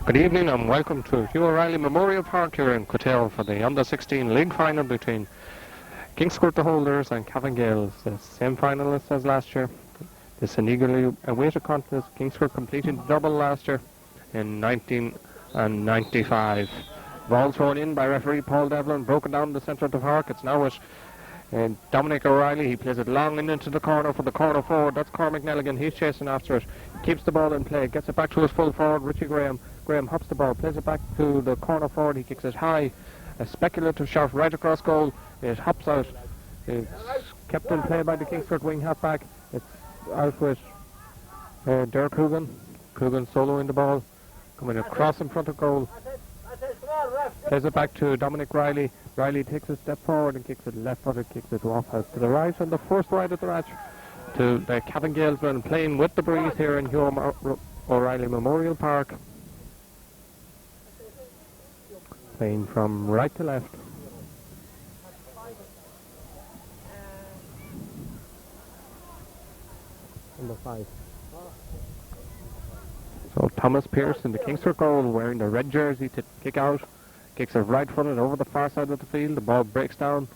Good evening and welcome to Hugh O'Reilly Memorial Park here in Quatel for the Under-16 League Final between Kingscourt the holders and Cavan Gaels, the same finalists as last year. This is an eagerly awaited contest. Kingscourt completed the double last year in 1995. Ball thrown in by referee Paul Devlin, broken down the centre of the park. It's now with Dominic O'Reilly. He plays it long and into the corner for the corner forward. That's Cormac Nelligan. He's chasing after it. Keeps the ball in play. Gets it back to his full forward, Richie Graham. Graham hops the ball, plays it back to the corner forward. He kicks it high. A speculative shot right across goal. It hops out. It's kept in play by the Kingscourt wing half-back. It's out with Derek Coogan. Coogan soloing the ball. Coming across in front of goal. Plays it back to Dominic Riley. Riley takes a step forward and kicks it left-footed, kicks it off out to the right. And the first right of the match to the Cavan Gaels men playing with the breeze here in Hugh O'Reilly Memorial Park. Playing from right to left. Number 5. So Thomas Pearce in the Kingscourt goal, wearing the red jersey to kick out. Kicks it right-footed over the far side of the field. The ball breaks down.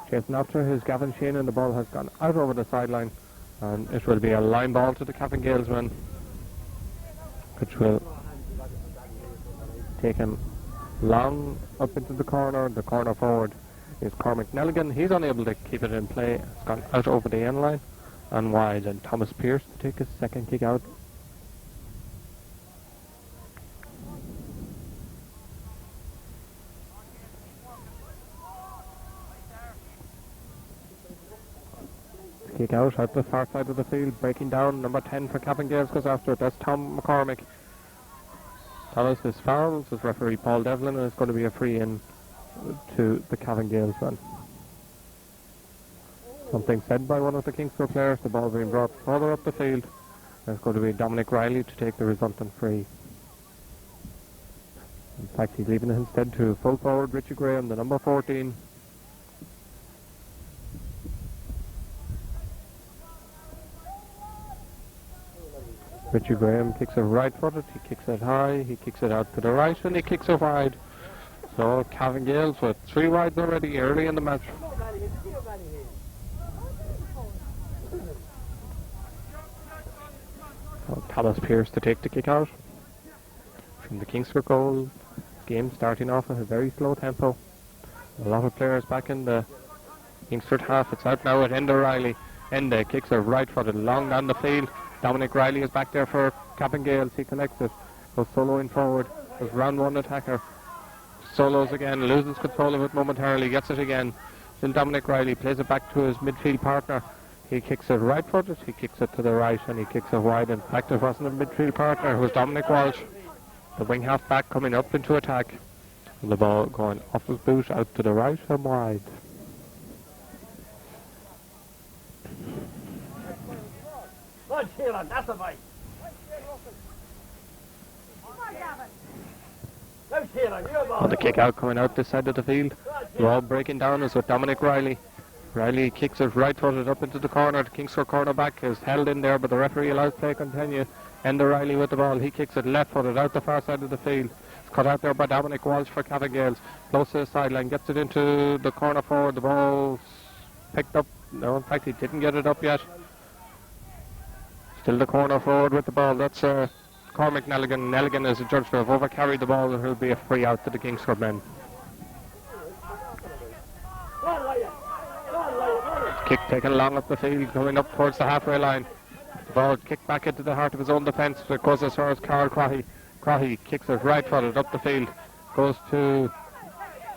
Chasing after his Gavin Shane, and the ball has gone out over the sideline. And it will be a line ball to the Cavan Gaels men, which will take him long up into the corner. The corner forward is Cormac Nelligan. He's unable to keep it in play. It's gone out over the end line and wide. And Thomas Pearce to take his second kick out. Kick out the far side of the field, breaking down. Number 10 for Cavan Gaels goes after it. That's Tom McCormick. Thomas is fouled. It's referee Paul Devlin, and it's going to be a free in to the Cavan Gaels man. Something said by one of the Kingscourt players. The ball being brought further up the field. And it's going to be Dominic Riley to take the resultant free. In fact, he's leaving it instead to full forward Richie Graham, the number 14. Richie Graham kicks it right-footed, he kicks it high, he kicks it out to the right, and he kicks it wide. So Cavan Gaels with 3 wides already early in the match. So Thomas Pearce to take the kick out from the Kingscourt goal. Game starting off at a very slow tempo. A lot of players back in the Kingscourt half. It's out now at Enda Riley. Enda kicks it right-footed long down the field. Dominic Riley is back there for Cavan Gaels. He collects it. Goes soloing forward. Goes round one attacker. Solos again. Loses control of it momentarily. Gets it again. Still Dominic Riley plays it back to his midfield partner. He kicks it right-footed. He kicks it to the right and he kicks it wide. In fact, it wasn't a midfield partner. It was Dominic Walsh, the wing half back, coming up into attack. And the ball going off his boot out to the right and wide. The kick out coming out this side of the field. The ball breaking down is with Dominic Riley. Riley kicks it right-footed up into the corner. The Kingscourt cornerback is held in there, but the referee allows play to continue. Enda Riley with the ball. He kicks it left-footed out the far side of the field. It's cut out there by Dominic Walsh for Cavan Gaels. Close to the sideline, gets it into the corner forward. The ball's picked up. No, in fact, he didn't get it up yet. Still the corner forward with the ball. That's Cormac Nelligan. Nelligan is a judge to have overcarried the ball, and he'll be a free out to the Kingscourt men. Kick taken long up the field, going up towards the halfway line. The ball kicked back into the heart of his own defence. It goes as far as Carl Crawley. Crawley kicks it right-footed up the field. Goes to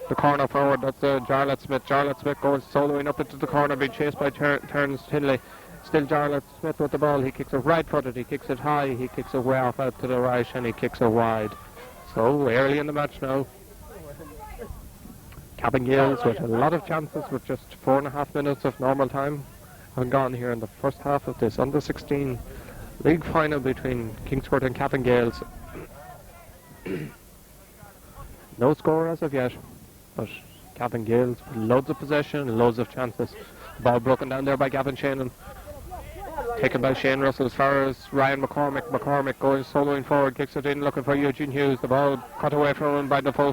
the corner forward. That's Jarlath Smith. Jarlath Smith goes soloing up into the corner, being chased by Terence Tinley. Still Jarlath Smith with the ball. He kicks it right-footed. He kicks it high. He kicks it way off out to the right, and he kicks it wide. So early in the match now. Cavan Gaels with a lot of chances with just 4.5 minutes of normal time have gone here in the first half of this under-16 league final between Kingscourt and Cavan Gaels. No score as of yet, but Cavan Gaels with loads of possession and loads of chances. The ball broken down there by Gavin Shannon. Taken by Shane Russell as far as Ryan McCormick. McCormick going soloing forward, kicks it in, looking for Eugene Hughes. The ball cut away from him by the full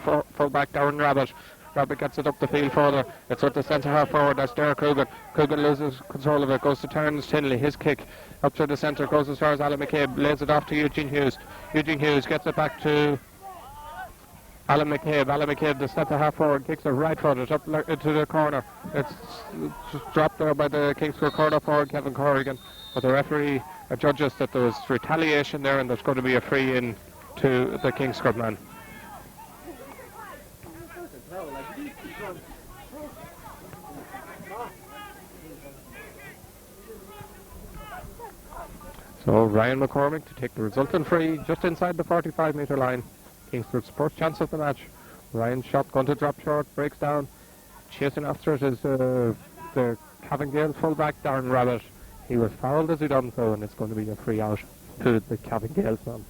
back Darren Rabbit. Rabbit gets it up the field further. It's with the centre half forward, that's Derek Coogan. Coogan loses control of it, goes to Terence Tinley. His kick up to the centre, goes as far as Alan McCabe, lays it off to Eugene Hughes. Eugene Hughes gets it back to Alan McCabe. Alan McCabe, the centre half forward, kicks it right footed up into the corner. It's dropped there by the Kingscourt corner forward, Kevin Corrigan. But the referee judges that there was retaliation there and there's going to be a free in to the Kingscourt man. So Ryan McCormick to take the resultant free just inside the 45-metre line. Kingscourt's first chance of the match. Ryan's shot going to drop short, breaks down. Chasing after it is the Cavan Gaels fullback Darren Rabbit. He was fouled as he done so, and it's going to be a free out to the Cavan Gaels man.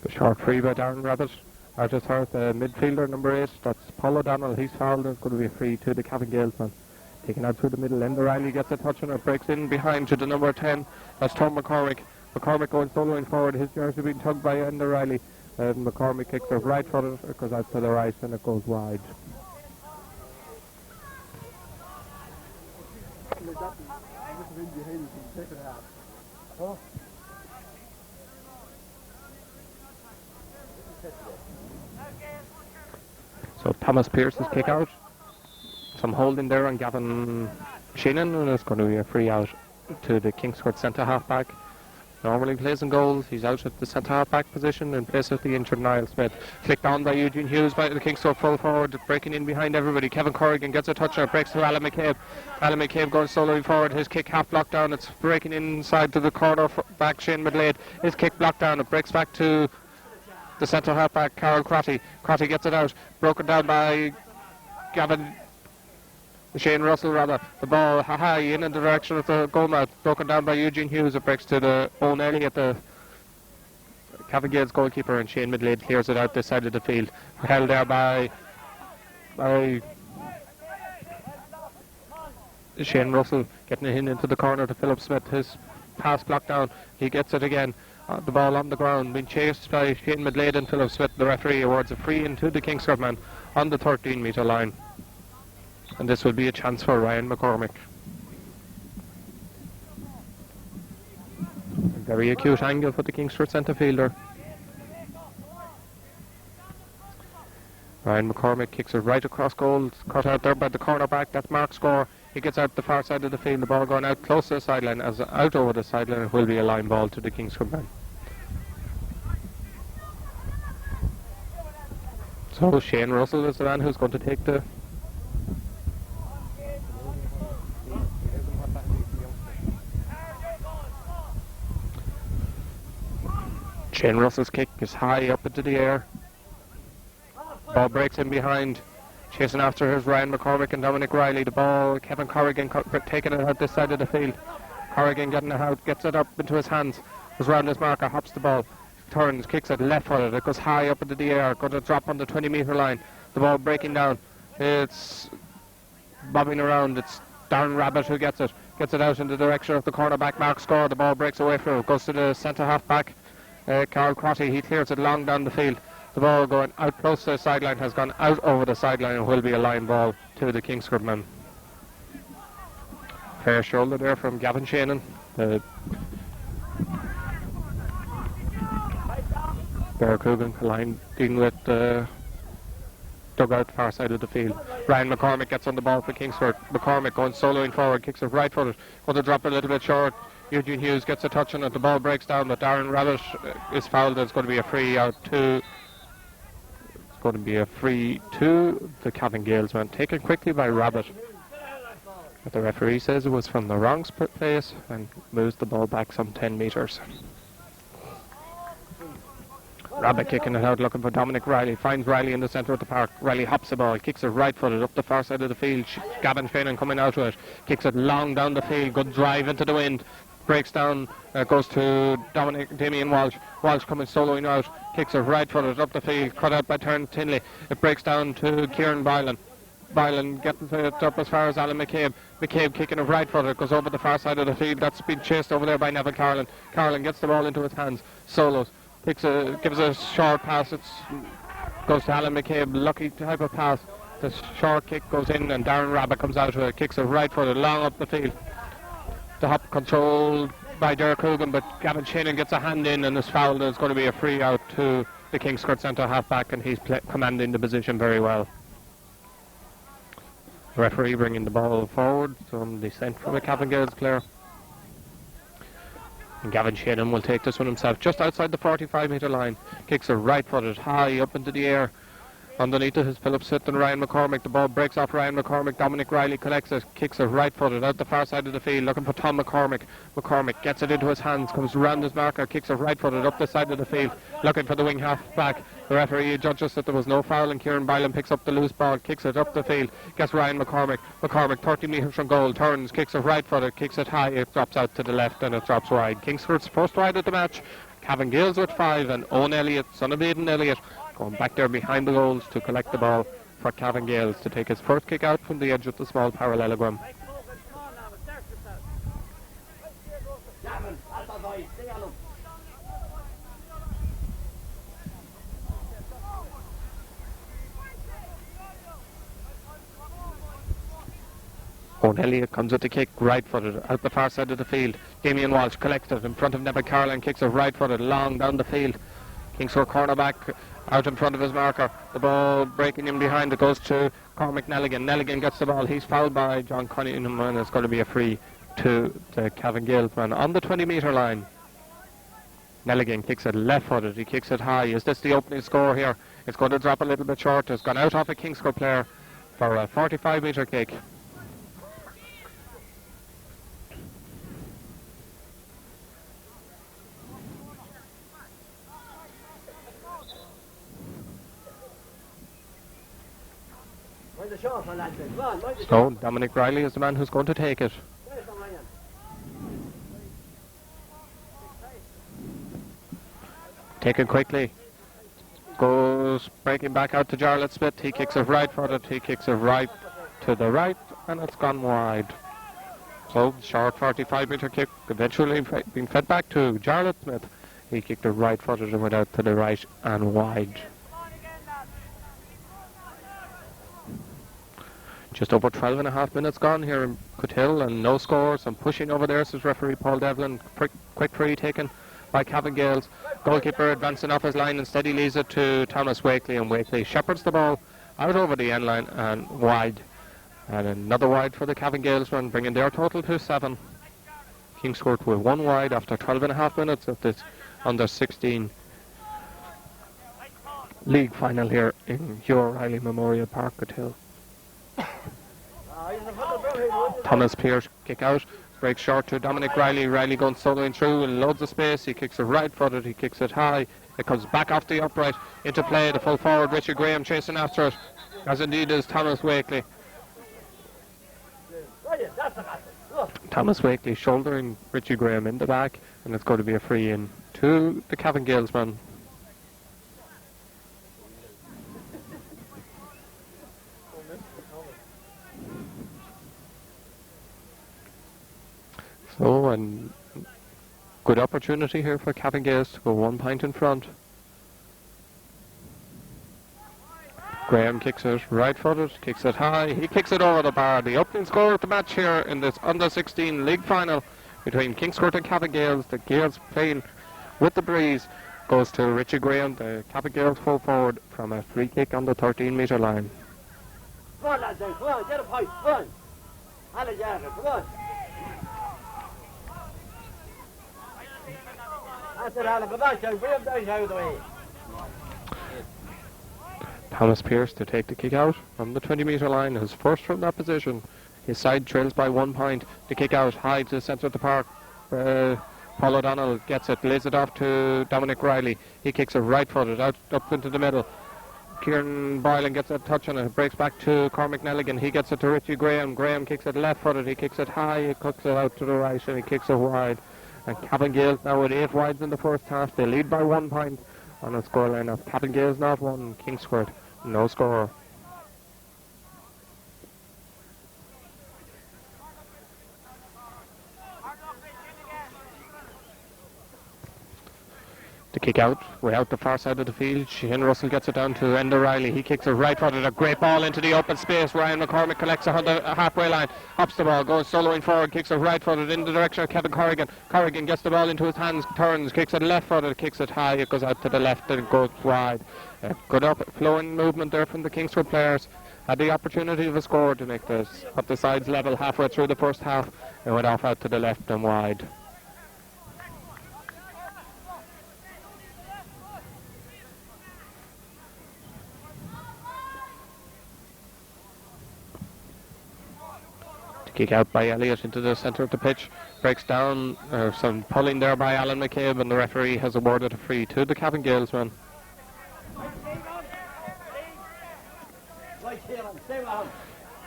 The short free by Darren Rabbit. I just heard the midfielder number 8, that's Paul O'Donnell. He's fouled, and it's going to be a free to the Cavan Gaels man. Taken out through the middle, Enda Riley gets a touch on it, breaks in behind to the number 10. That's Tom McCormick. McCormick going soloing forward, his jersey being tugged by Enda Riley. McCormick kicks it right footed, it goes out to the right and it goes wide. So Thomas Pearce's kick out. Some holding there on Gavin Sheenan, and it's going to be a free out to the Kingscourt centre half back. Normally plays in goals. He's out at the centre half back position in place of the injured Niall Smith. Flicked on by Eugene Hughes by the Kingscourt full forward, breaking in behind everybody. Kevin Corrigan gets a touch and breaks to Alan McCabe. Alan McCabe going soloing forward. His kick half blocked down. It's breaking inside to the corner back Shane Midlade. His kick blocked down. It breaks back to the centre half back Carol Crotty. Crotty gets it out. Broken down by Shane Russell rather. The ball high in the direction of the goal mouth, broken down by Eugene Hughes. It breaks to the Owen Elliott, the Cavan Gaels goalkeeper, and Shane Midlade clears it out this side of the field. Held there by Shane Russell, getting it into the corner to Philip Smith. His pass blocked down. He gets it again. The ball on the ground, being chased by Shane Midlade and Philip Smith. The referee awards a free into the Kingscourt man on the 13-metre line. And this will be a chance for Ryan McCormick. A very acute angle for the Kingscourt centre fielder. Ryan McCormick kicks it right across goal. Cut out there by the cornerback. That's Mark Score. He gets out the far side of the field. The ball going out close to the sideline. As out over the sideline, it will be a line ball to the Kingscourt man. So Shane Russell is the man who's going to take the Shane Russell's kick is high up into the air. Ball breaks in behind. Chasing after is Ryan McCormick and Dominic Riley. The ball, Kevin Corrigan taking it out this side of the field. Corrigan getting it out, gets it up into his hands. Goes round his marker, hops the ball. Turns, kicks it left footed. It goes high up into the air. Going to drop on the 20-metre line. The ball breaking down. It's bobbing around. It's Darren Rabbit who gets it. Gets it out in the direction of the cornerback Mark Score. The ball breaks away from him. Goes to the centre half back. Carl Crotty, he clears it long down the field. The ball going out close to the sideline has gone out over the sideline and will be a line ball to the Kingscourt man. Fair shoulder there from Gavin Shannon. Derek Coogan colliding with the dugout far side of the field. Ryan McCormick gets on the ball for Kingscourt. McCormick going soloing forward, kicks it right footed. Going to drop a little bit short. Eugene Hughes gets a touch on it. The ball breaks down, but Darren Rabbit is fouled. It's going to be a free out to. It's going to be a free to the Cavan Gaels man, taken quickly by Rabbit. But the referee says it was from the wrong place and moves the ball back some 10 metres. Rabbit kicking it out, looking for Dominic Riley. Finds Riley in the centre of the park. Riley hops the ball, kicks it right-footed up the far side of the field. Gavin Shannon coming out to it. Kicks it long down the field. Good drive into the wind. Breaks down, goes to Damien Walsh. Walsh coming soloing out. Kicks it right-footed up the field. Cut out by Terence Tinley. It breaks down to Kieran Bylan. Bylan getting it up as far as Alan McCabe. McCabe kicking it right-footed. Goes over the far side of the field. That's been chased over there by Neville Carlin. Carlin gets the ball into his hands. Solos. Gives a short pass. It goes to Alan McCabe. Lucky type of pass. The short kick goes in and Darren Rabbit comes out to it. Kicks it right-footed long up the field. The hop controlled by Derek Coogan, but Gavin Shannon gets a hand in and is fouled, and it's going to be a free out to the Kingscourt centre half-back, and he's commanding the position very well. The referee bringing the ball forward, some descent from a Cavan Gaels player. And Gavin Shannon will take this one himself, just outside the 45-metre line. Kicks it right-footed, high up into the air. Underneath it is Philip Sitton, Ryan McCormick. The ball breaks off Ryan McCormick. Dominic Riley collects it, kicks it right-footed out the far side of the field, looking for Tom McCormick. McCormick gets it into his hands, comes round his marker, kicks it right-footed up the side of the field, looking for the wing half-back. The referee judges that there was no foul, and Kieran Bylan picks up the loose ball, kicks it up the field, gets Ryan McCormick. McCormick 30 metres from goal, turns, kicks it right-footed, kicks it high, it drops out to the left and it drops wide. Kingscourt's first wide of the match. Cavan Gaels with 5, and Owen Elliott, son of Aidan Elliott, going back there behind the goals to collect the ball for Cavan Gaels to take his first kick out from the edge of the small parallelogram. Owen Elliott comes with the kick right-footed out the far side of the field. Damien Walsh collects it in front of Neville Carlin, kicks it right-footed long down the field. Kingscourt cornerback out in front of his marker. The ball breaking in behind. It goes to Cormac Nelligan. Nelligan gets the ball. He's fouled by John Cunningham, and it's going to be a free to the Cavan Gaels man on the 20-metre line. Nelligan kicks it left-footed. He kicks it high. Is this the opening score here? It's going to drop a little bit short. It's gone out off a Kingscourt player for a 45-metre kick. So Dominic Riley is the man who's going to take it. Taken quickly. Goes breaking back out to Jarlath Smith. He kicks it right-footed. He kicks it right to the right, and it's gone wide. So short 45-metre kick eventually being fed back to Jarlath Smith. He kicked it right-footed and went out to the right and wide. Just over 12 and a half minutes gone here in Cootehill, and no score. Some pushing over there, says referee Paul Devlin. Quick free taken by Cavan Gaels. Goalkeeper advancing off his line, and steady leaves it to Thomas Wakely, and Wakely shepherds the ball out over the end line and wide. And another wide for the Cavan Gaels run, bringing their total to 7. Kingscourt with 1 wide after 12 and a half minutes of this under-16 league final here in Hugh O'Reilly Memorial Park, Cootehill. Thomas Pearce kick out, breaks short to Dominic Riley. Riley going soloing through and loads of space. He kicks it right-footed, he kicks it high. It comes back off the upright into play. The full forward Richard Graham chasing after it, as indeed is Thomas Wakely. Thomas Wakely shouldering Richie Graham in the back, and it's going to be a free in to the Cavan Gaels man. So, and good opportunity here for Cavan Gaels to go 1 point in front. Graham kicks it right-footed, kicks it high, he kicks it over the bar. The opening score of the match here in this under-16 league final between Kingscourt and Cavan Gaels. The Gaels playing with the breeze goes to Richie Graham, the Cavan Gaels full forward, from a free kick on the 13-metre line. Come on, lads, come on, get a point, come on. Come on. That's it, Alan, come on, Joe, bring him down out of the way. Thomas Pearce to take the kick out from the 20-metre line, his first from that position. His side trails by 1 point. The kick out high to the centre of the park. Paul O'Donnell gets it, lays it off to Dominic Riley. He kicks it right-footed out up into the middle. Kieran Boylan gets a touch on it, breaks back to Cormac Nelligan. He gets it to Richie Graham. Graham kicks it left-footed. He kicks it high. He kicks it out to the right, and he kicks it wide. And Cavan Gaels now with 8 wides in the first half. They lead by 1 point on a scoreline of Cavan Gaels not 1, Kingscourt no score. The kick out, way out the far side of the field. Shane Russell gets it down to Enda Riley. He kicks it right-footed, a great ball into the open space. Ryan McCormick collects it on the halfway line, ups the ball, goes soloing forward, kicks it right-footed in the direction of Kevin Corrigan. Corrigan gets the ball into his hands, turns, kicks it left-footed, kicks it high, it goes out to the left and it goes wide. Good flowing movement there from the Kingscourt players. Had the opportunity of a score to make this up the sides level halfway through the first half, and went off out to the left and wide. Kick out by Elliott into the centre of the pitch, breaks down, some pulling there by Alan McCabe, and the referee has awarded a free to the Cavan Gaels man.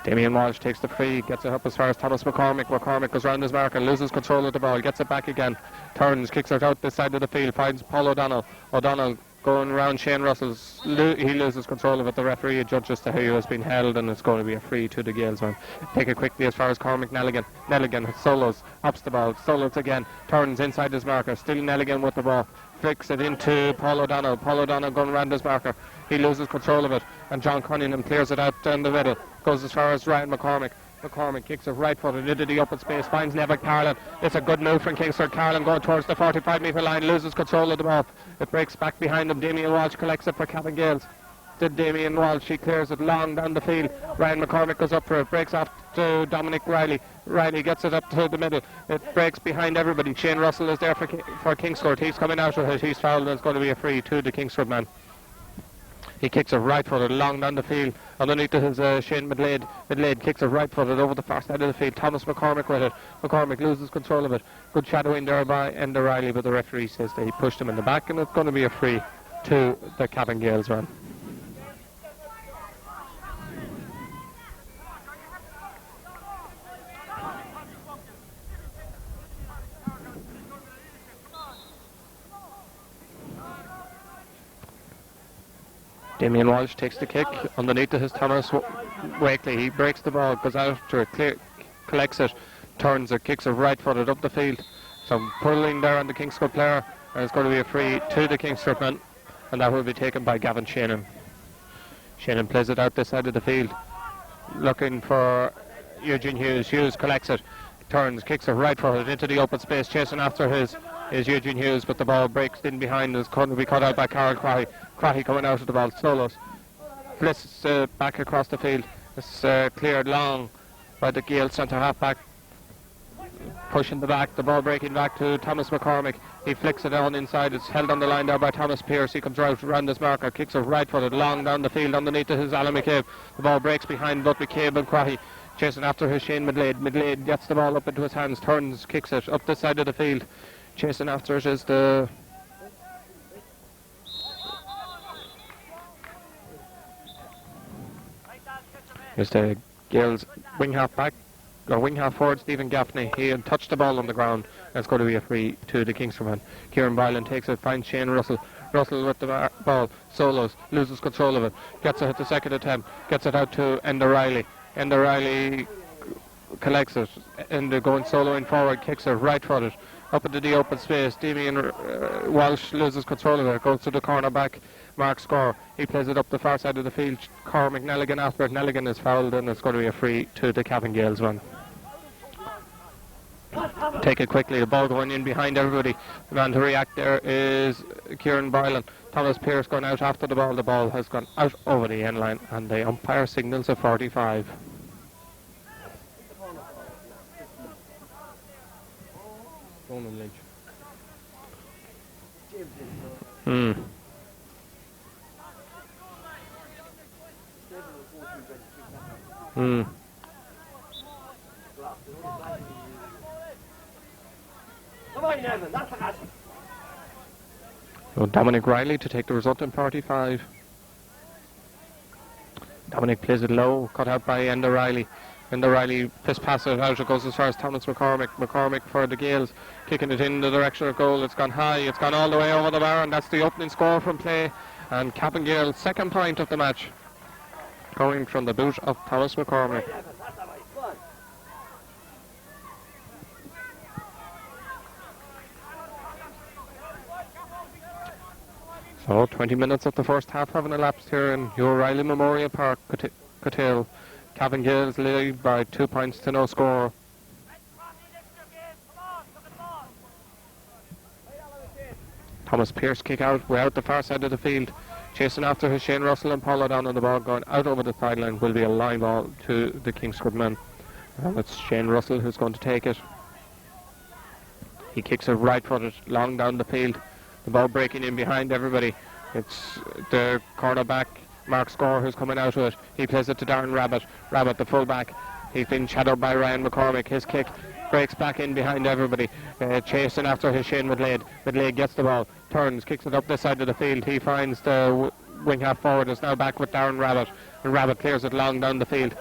Damien Walsh takes the free, gets it up as far as Thomas McCormick. McCormick goes round his marker, loses control of the ball, gets it back again, turns, kicks it out this side of the field, finds Paul O'Donnell. O'Donnell going around Shane Russell's, he loses control of it. The referee adjusts to how he has been held, and it's going to be a free to the Gaels man. Take it quickly as far as Cormac Nelligan. Nelligan solos, ups the ball, solos again, turns inside his marker, still Nelligan with the ball, flicks it into Paul O'Donnell. Paul O'Donnell going around his marker, he loses control of it, and John Cunningham clears it out down the middle, goes as far as Ryan McCormick. McCormick kicks it right-footed into the open space, finds Neville Carlin. It's a good move from Kingscourt. Carlin going towards the 45-metre line, loses control of the ball. It breaks back behind him. Damien Walsh collects it for Cavan Gaels. Did Damien Walsh, he clears it long down the field. Ryan McCormick goes up for it, breaks off to Dominic Riley. Riley gets it up to the middle. It breaks behind everybody. Shane Russell is there for Kingscourt. He's coming out of it. He's fouled, and it's going to be a free to the Kingscourt man. He kicks it right-footed long down the field. Underneath it is Shane Midlade. Midlade kicks it right-footed over the far side of the field. Thomas McCormick with it. McCormick loses control of it. Good shadowing there by Enda Riley, but the referee says that he pushed him in the back, and it's going to be a free to the Cavan Gaels man. Damien Walsh takes the kick. Underneath it is Thomas Wakely. He breaks the ball, goes out to it, collects it, turns it, kicks it right-footed up the field. Some pulling there on the Kingscourt player, and it's going to be a free to the Kingscourt man, and that will be taken by Gavin Shannon. Shannon plays it out this side of the field, looking for Eugene Hughes. Hughes collects it, turns, kicks it right-footed into the open space, chasing after his Eugene Hughes, but the ball breaks in behind. It's going to be cut out by Carl Crahey. Crahey coming out of the ball, solos, flips back across the field. It's cleared long by the Gael centre half back, pushing the back, the ball breaking back to Thomas McCormick. He flicks it on inside. It's held on the line there by Thomas Pearce. He comes out around his marker, kicks it right-footed long down the field. Underneath it is Alan McCabe. The ball breaks behind both McCabe and Crahey, chasing after his Shane Midlade. Midlade gets the ball up into his hands, turns, kicks it up the side of the field. Chasing after it is the Gaels wing half back, or wing half forward, Stephen Gaffney. He had touched the ball on the ground, and it's going to be a free to the Kingscourt man. Kieran Boylan takes it, finds Shane Russell. Russell with the ball, solos, loses control of it, gets it at the second attempt, gets it out to Enda Riley. Enda Riley collects it, and going soloing forward, kicks it right-footed up into the open space. Damien Walsh loses control of it, goes to the corner back, Mark Score. He plays it up the far side of the field. Cormac Nelligan after it. Nelligan is fouled, and it's going to be a free to the Cavan Gaels man. Take it quickly, the ball going in behind everybody. The man to react there is Kieran Boylan. Thomas Pearce going out after the ball. The ball has gone out over the end line, and the umpire signals a 45. Come on, Evan, that's a gas. So Dominic Riley to take the result in 45. Dominic plays it low, cut out by Enda Riley. Enda Riley fist passes it out, it goes as far as Thomas McCormick. McCormick for the Gaels, kicking it in the direction of goal. It's gone high, it's gone all the way over the bar, and that's the opening score from play. And Cavan Gaels' second point of the match, going from the boot of Thomas McCormick. So 20 minutes of the first half having elapsed here in O'Reilly Memorial Park, Cotale. Cavan Gaels lead by 2 points to no score. Thomas Pearce kick out, way out the far side of the field. Chasing after his Shane Russell and Paul O'Donnell, the ball going out over the sideline. Will be a line ball to the Kingscourt men. And it's Shane Russell who's going to take it. He kicks it right footed, long down the field. The ball breaking in behind everybody. It's the cornerback, Mark Score, who's coming out of it. He plays it to Darren Rabbit. Rabbit, the fullback. He's been shadowed by Ryan McCormick. His kick breaks back in behind everybody. Chasing after his Shane Midlade. Midlade gets the ball, turns, kicks it up the side of the field. He finds the wing half forward. Is now back with Darren Rabbit. And Rabbit clears it long down the field.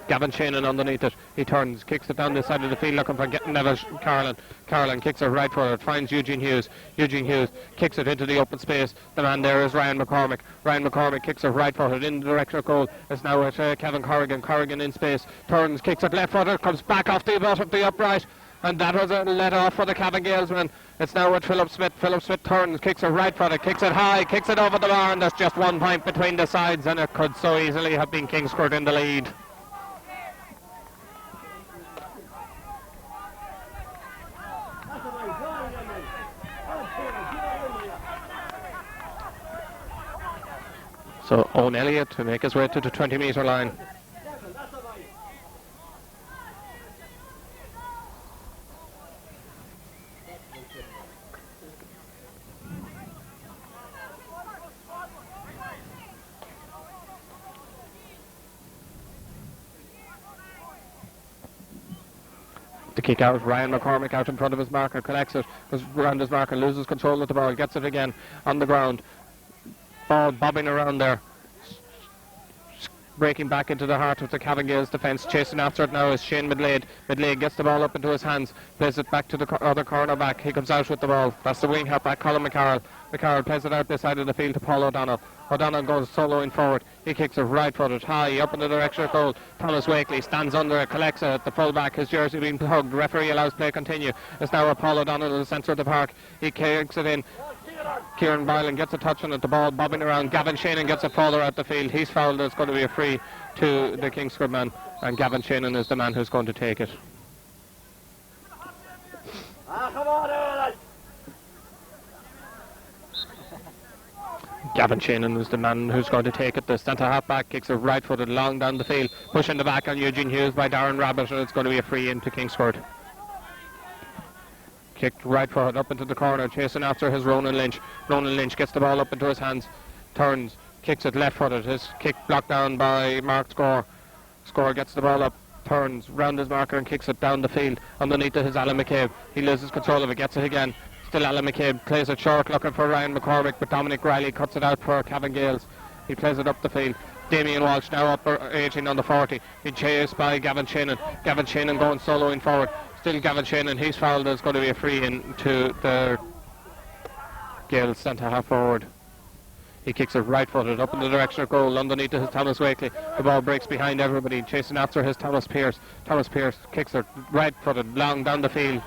Gavin Shannon underneath it. He turns, kicks it down the side of the field, looking for Neville Carlin. Carlin kicks it right forward, finds Eugene Hughes. Eugene Hughes kicks it into the open space. The man there is Ryan McCormick. Ryan McCormick kicks it right footed in the direction of goal. It's now at Kevin Corrigan. Corrigan in space, turns, kicks it left footed, comes back off the butt of the upright. And that was a let off for the Cavan Gaels man. It's now with Philip Smith. Philip Smith turns, kicks it right footed, kicks it high, kicks it over the bar, and there's just 1 point between the sides, and it could so easily have been Kingscourt in the lead. So Owen Elliott to make his way to the 20-metre line. The kick out, Ryan McCormick out in front of his marker, collects it, goes around his marker, loses control of the ball, gets it again on the ground. Ball bobbing around there, breaking back into the heart of the Cavan Gaels defence. Chasing after it now is Shane Midlade. Midlade gets the ball up into his hands, plays it back to the other cornerback. He comes out with the ball. That's the wing halfback, Colin McCarroll. McCarroll plays it out the side of the field to Paul O'Donnell. O'Donnell goes soloing forward. He kicks it right footed high up in the direction of goal. Thomas Wakely stands under it, collects it. The fullback, his jersey being hugged. Referee allows play continue. It's now a Paul O'Donnell in the centre of the park. He kicks it in. Kieran Bylan gets a touch on it, the ball bobbing around. Gavin Shannon gets it further out the field. He's fouled. It's going to be a free to the Kingscourt man, and Gavin Shannon is the man who's going to take it. Come on, lads. Gavin Shannon is the man who's going to take it. The centre halfback kicks it right footed long down the field, pushing the back on Eugene Hughes by Darren Rabbit, and it's going to be a free into Kingscourt. Kicked right forward up into the corner, chasing after his Ronan Lynch. Ronan Lynch gets the ball up into his hands, turns, kicks it left footed. His kick blocked down by Mark Score. Score gets the ball up, turns round his marker and kicks it down the field. Underneath it is Alan McCabe. He loses control of it, gets it again. Still Alan McCabe plays it short, looking for Ryan McCormick, but Dominic Riley cuts it out for Cavan Gaels. He plays it up the field. Damien Walsh now up 18 on the 40. He chased by Gavin Shannon. Gavin Shannon going soloing forward. Still Gavin Shannon, he's fouled. There's going to be a free in to the Gaels centre half forward. He kicks it right footed up in the direction of goal. Underneath his Thomas Wakely. The ball breaks behind everybody, chasing after his Thomas Pearce. Thomas Pearce kicks it right footed long down the field.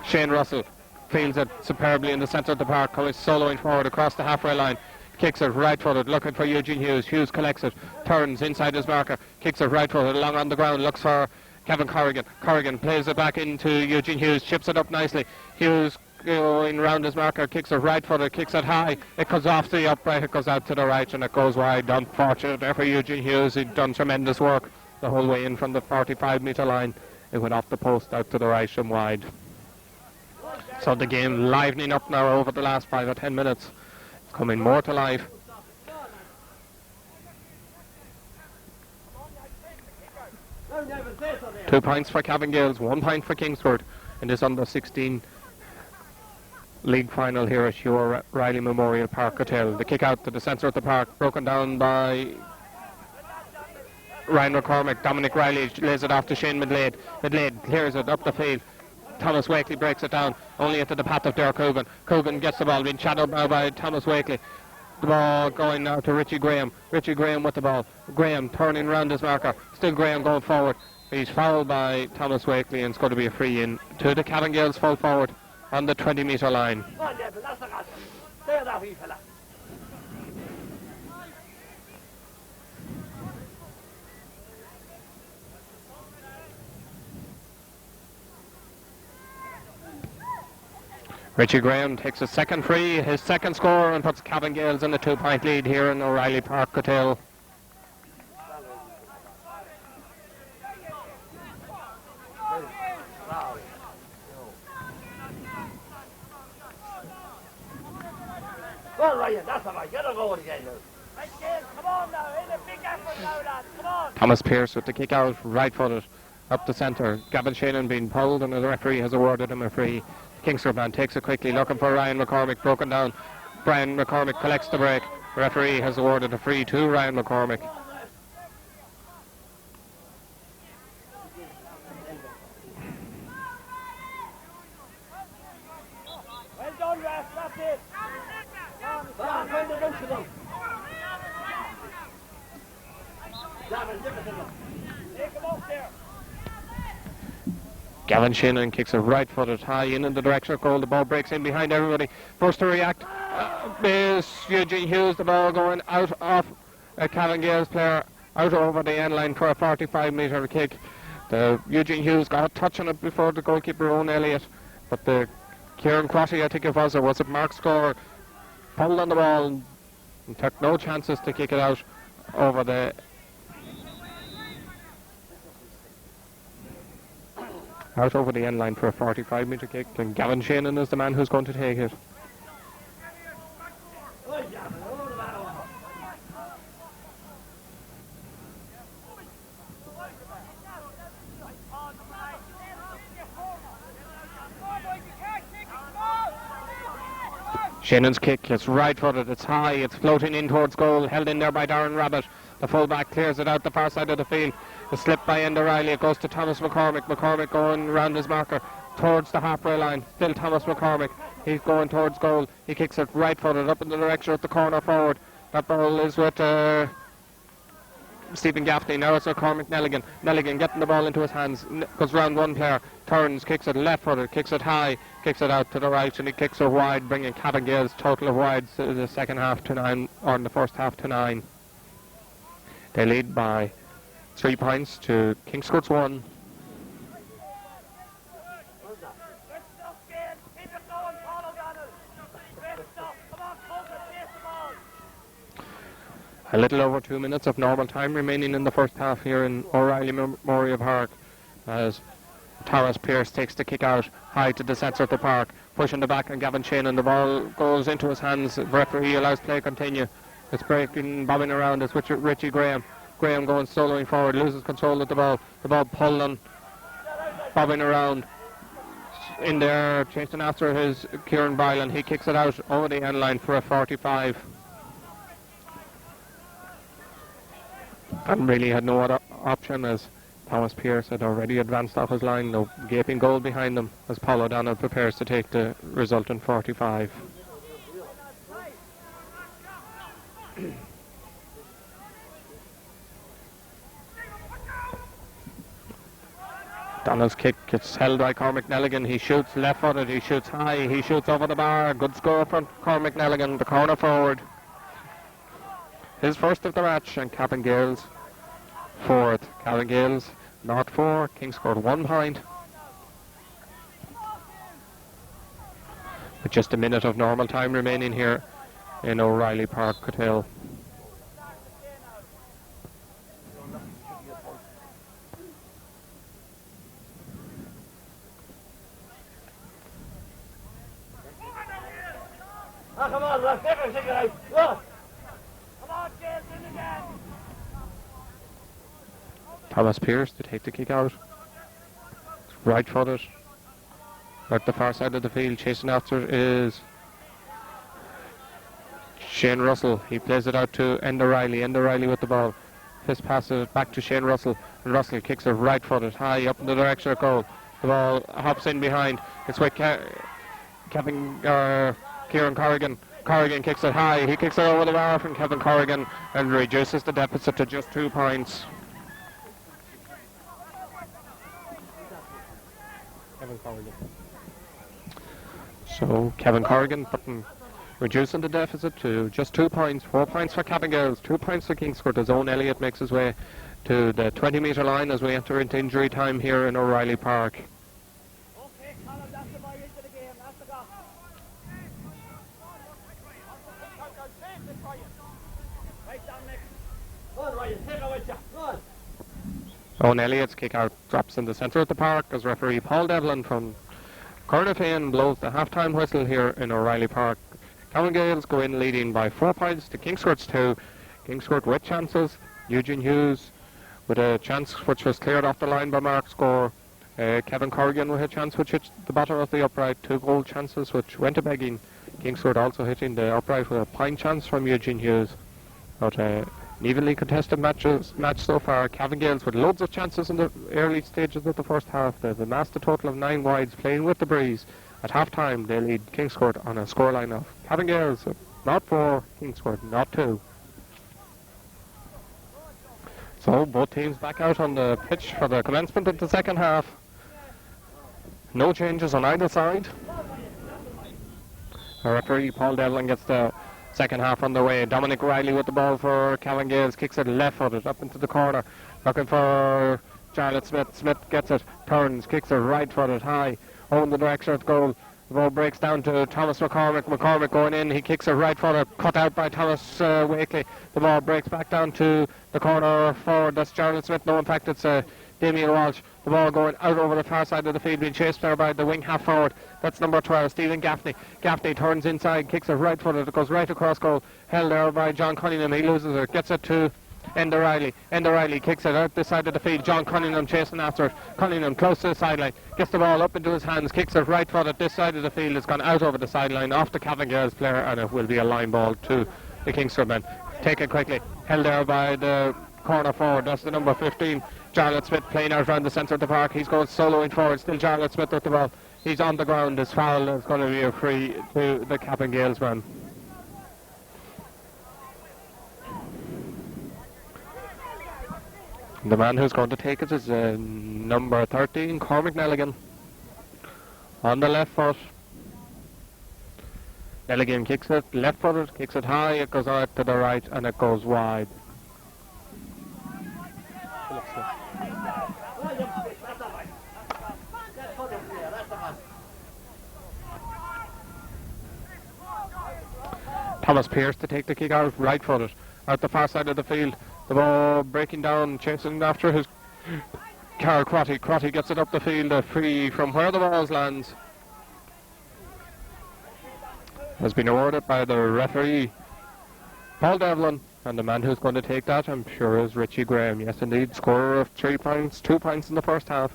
Shane Russell fields it superbly in the centre of the park, coming soloing forward across the halfway line. Kicks it right footed, looking for Eugene Hughes. Hughes collects it, turns inside his marker, kicks it right footed along on the ground, looks for Kevin Corrigan. Corrigan plays it back into Eugene Hughes, chips it up nicely. Hughes going round his marker, kicks it right footed, kicks it high. It comes off the upright, it goes out to the right, and it goes wide. Unfortunate there for Eugene Hughes. He'd done tremendous work the whole way in from the 45-metre line. It went off the post out to the right and wide. So the game livening up now over the last 5 or 10 minutes. It's coming more to life. Two points for Cavan Gaels, 1 point for Kingscourt. in this under-16 league final here at O'Reilly Memorial Park Hotel. The kick out to the centre of the park, broken down by Ryan McCormick. Dominic Riley lays it off to Shane Midlade. Midlade clears it up the field. Thomas Wakely breaks it down, only into the path of Derek Coogan. Coogan gets the ball, being shadowed now by Thomas Wakely. The ball going now to Richie Graham. Richie Graham with the ball. Graham turning round his marker. Still Graham going forward. He's fouled by Thomas Wakely, and it's going to be a free in to the Cavan Gaels full forward on the 20-metre line. Richie Graham takes a second free, his second score, and puts Cavan Gaels in a 2-point lead here in O'Reilly Park Hotel. Well, Ryan, that's all right. Get a goal again now. Come on now, in a big effort now, lads. Come on. Thomas Pearce with the kick out, right-footed, up the centre. Gavin Shannon being pulled, and the referee has awarded him a free. Kingscourt man takes it quickly, looking for Ryan McCormick, broken down. Brian McCormick collects the break. The referee has awarded a free to Ryan McCormick. Well done, ref. That's it. Come on, find the bench of them. Take him off there. Gavin Shannon kicks it right-footed high in the direction of goal. The ball breaks in behind everybody. First to react is Eugene Hughes. The ball going out of a Cavan Gaels player, out over the end line for a 45-metre kick. Eugene Hughes got a touch on it before the goalkeeper, Owen Elliott, but the Kieran Crotty, I think it was it Mark Score, pulled on the ball and took no chances to kick it out over the end line for a 45-metre kick, and Gavin Shannon is the man who's going to take it. Shannon's kick, it's right-footed, it's high, it's floating in towards goal, held in there by Darren Rabbit. The full-back clears it out the far side of the field. The slip by Enda Riley, it goes to Thomas McCormick. McCormick going round his marker towards the halfway line. Still Thomas McCormick. He's going towards goal. He kicks it right-footed up in the direction of the corner forward. That ball is with Stephen Gaffney. Now it's McCormick Nelligan. Nelligan getting the ball into his hands. Goes round one player. Turns, kicks it left-footed, kicks it high, kicks it out to the right, and he kicks it wide, bringing Cavan Gaels total of wides in the second half to 9, or in the first half to 9. They lead by 3 points to Kingscourt's 1. A little over 2 minutes of normal time remaining in the first half here in O'Reilly Memorial Park, as Taras Pearce takes the kick out high to the centre of the park, pushing the back on Gavin Shannon. The ball goes into his hands. The referee allows play continue. It's breaking, bobbing around. It's Richie Graham. Graham going soloing forward, loses control of the ball. The ball pulled on, bobbing around. In there, chasing after his Kieran Bylan. He kicks it out over the end line for a 45. And really had no other option, as Thomas Pearce had already advanced off his line. No gaping goal behind them as Paul O'Donnell prepares to take the resultant 45. Donald's kick gets held by Cormac Nelligan. He shoots left-footed, he shoots high, he shoots over the bar. Good score from Cormac Nelligan, the corner forward. His first of the match, and Cavan Gaels fourth. Cavan Gaels not 4, Kingscourt 1 point. With just a minute of normal time remaining here in O'Reilly Park Hotel. Oh, come on, ref, take it out. Look. Come on, Gaels, in again. Thomas Pearce to take the kick out. Right-footed. At the far side of the field, chasing after it is Shane Russell. He plays it out to Enda Riley. Enda Riley with the ball. Fist passes it back to Shane Russell. And Russell kicks it right footed high up in the direction of goal. The ball hops in behind. It's with Kieran Corrigan. Corrigan kicks it high. He kicks it over the bar from Kevin Corrigan and reduces the deficit to just 2 points. Kevin Corrigan. So Kevin Corrigan reducing the deficit to just 2 points. 4 points for Cavan Gaels, 2 points for Kingscourt. His own Elliott makes his way to the 20-metre line as we enter into injury time here in O'Reilly Park. Okay, Colin, that's the boy into the game. That's the goal. Right down next. Good, Ryan. Take it with you. Good. Owen Elliott's kick out drops in the centre of the park as referee Paul Devlin from Cornafane blows the half-time whistle here in O'Reilly Park. Cavan Gaels go in leading by 4 points to Kingscourt's 2. Kingscourt with chances. Eugene Hughes with a chance which was cleared off the line by Mark Score. Kevin Corrigan with a chance which hit the bottom of the upright. 2 goal chances which went to begging. Kingscourt also hitting the upright with a point chance from Eugene Hughes. But an evenly contested match so far. Cavan Gaels with loads of chances in the early stages of the first half. They've amassed a total of 9 wides playing with the breeze. At half-time they lead Kingscourt on a scoreline of Cavan Gaels, not 4, Kingscourt, not 2. So both teams back out on the pitch for the commencement of the second half. No changes on either side. Our referee Paul Devlin gets the second half underway. Dominic Riley with the ball for Cavan Gaels, kicks it left-footed up into the corner, looking for Charlotte Smith. Smith gets it, turns, kicks it right-footed high over in the direction of goal. The ball breaks down to Thomas McCormick. McCormick going in, he kicks it right-footed, cut out by Thomas Wakely. The ball breaks back down to the corner forward. That's Charlotte Smith. No, in fact, it's Damien Walsh. The ball going out over the far side of the field, being chased there by the wing half forward. That's number 12, Stephen Gaffney. Gaffney turns inside, kicks it right footed. It goes right across goal. Held there by John Cunningham. He loses it, gets it to Enda Riley. Enda Riley kicks it out this side of the field. John Cunningham chasing after it. Cunningham close to the sideline. Gets the ball up into his hands. Kicks it right footed. This side of the field has gone out over the sideline off the Cavan Gaels player, and it will be a line ball to the Kingscourt men. Taken quickly. Held there by the corner forward. That's the number 15. Charlotte Smith playing out around the centre of the park. He's going soloing forward. Still Charlotte Smith with the ball. He's on the ground. His foul is going to be a free to the Cavan Gaels man. The man who's going to take it is number 13, Cormac Nelligan. On the left foot. Nelligan kicks it left-footed, kicks it high, it goes out to the right and it goes wide. Thomas Pearce to take the kick out, right-footed, out the far side of the field. The ball breaking down, chasing after his Carl Crotty. Crotty gets it up the field, free from where the ball lands. Has been awarded by the referee Paul Devlin, and the man who's going to take that, I'm sure, is Richie Graham. Yes, indeed, scorer of 3 points, 2 points in the first half.